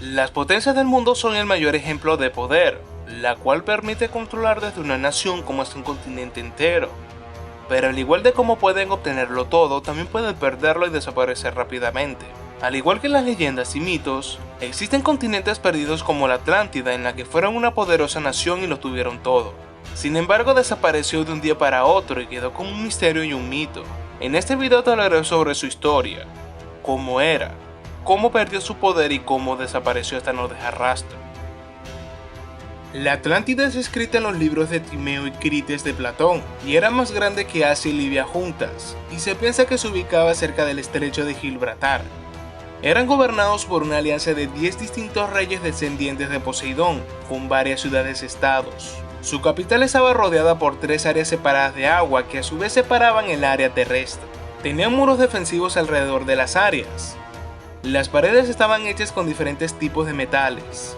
Las potencias del mundo son el mayor ejemplo de poder, la cual permite controlar desde una nación como hasta un continente entero. Pero al igual de cómo pueden obtenerlo todo, también pueden perderlo y desaparecer rápidamente. Al igual que las leyendas y mitos, existen continentes perdidos como la Atlántida, en la que fueron una poderosa nación y lo tuvieron todo. Sin embargo, desapareció de un día para otro y quedó como un misterio y un mito. En este video te hablaré sobre su historia, cómo era, cómo perdió su poder y cómo desapareció hasta no dejar rastro. La Atlántida es escrita en los libros de Timeo y Crites de Platón, y era más grande que Asia y Libia juntas, y se piensa que se ubicaba cerca del estrecho de Gibraltar. Eran gobernados por una alianza de 10 distintos reyes descendientes de Poseidón, con varias ciudades-estados. Su capital estaba rodeada por 3 áreas separadas de agua que a su vez separaban el área terrestre. Tenían muros defensivos alrededor de las áreas. Las paredes estaban hechas con diferentes tipos de metales.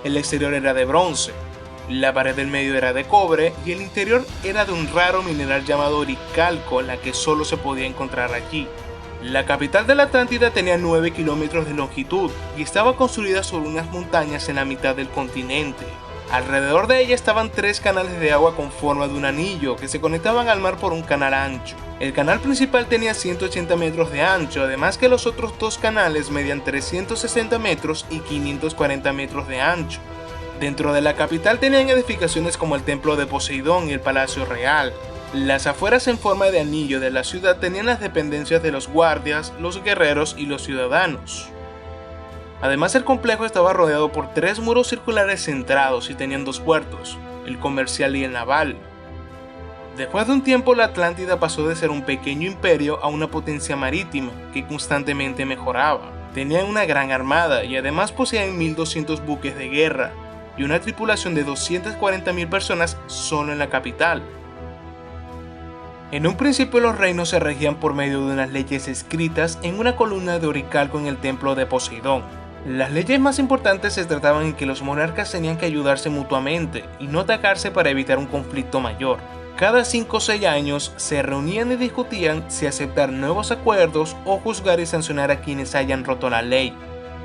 El exterior era de bronce, la pared del medio era de cobre y el interior era de un raro mineral llamado oricalco, la que solo se podía encontrar allí. La capital de la Atlántida tenía 9 kilómetros de longitud y estaba construida sobre unas montañas en la mitad del continente. Alrededor de ella estaban 3 canales de agua con forma de un anillo que se conectaban al mar por un canal ancho. El canal principal tenía 180 metros de ancho, además que los otros 2 canales medían 360 metros y 540 metros de ancho. Dentro de la capital tenían edificaciones como el Templo de Poseidón y el Palacio Real. Las afueras en forma de anillo de la ciudad tenían las dependencias de los guardias, los guerreros y los ciudadanos. Además, el complejo estaba rodeado por 3 muros circulares centrados y tenían 2 puertos, el comercial y el naval. Después de un tiempo, la Atlántida pasó de ser un pequeño imperio a una potencia marítima que constantemente mejoraba. Tenían una gran armada y además poseían 1200 buques de guerra y una tripulación de 240.000 personas solo en la capital. En un principio los reinos se regían por medio de unas leyes escritas en una columna de oricalco en el templo de Poseidón. Las leyes más importantes se trataban en que los monarcas tenían que ayudarse mutuamente y no atacarse para evitar un conflicto mayor. Cada 5 o 6 años se reunían y discutían si aceptar nuevos acuerdos o juzgar y sancionar a quienes hayan roto la ley.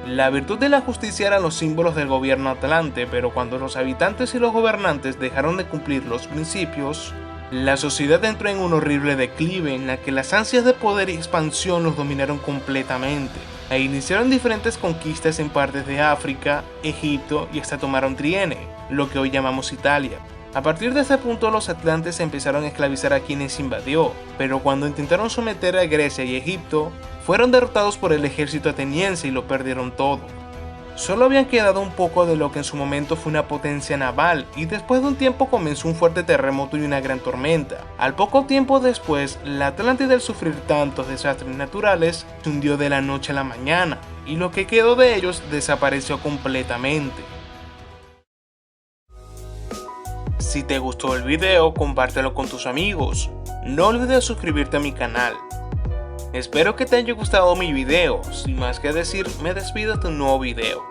La virtud de la justicia eran los símbolos del gobierno atlante, pero cuando los habitantes y los gobernantes dejaron de cumplir los principios, la sociedad entró en un horrible declive en la que las ansias de poder y expansión los dominaron completamente, e iniciaron diferentes conquistas en partes de África, Egipto y hasta tomaron Triene, lo que hoy llamamos Italia. A partir de ese punto los atlantes empezaron a esclavizar a quienes invadió, pero cuando intentaron someter a Grecia y Egipto, fueron derrotados por el ejército ateniense y lo perdieron todo. Solo habían quedado un poco de lo que en su momento fue una potencia naval, y después de un tiempo comenzó un fuerte terremoto y una gran tormenta. Al poco tiempo después, la Atlántida, al sufrir tantos desastres naturales, se hundió de la noche a la mañana, y lo que quedó de ellos desapareció completamente. Si te gustó el video, compártelo con tus amigos. No olvides suscribirte a mi canal. Espero que te haya gustado mi video. Sin más que decir, me despido de un nuevo video.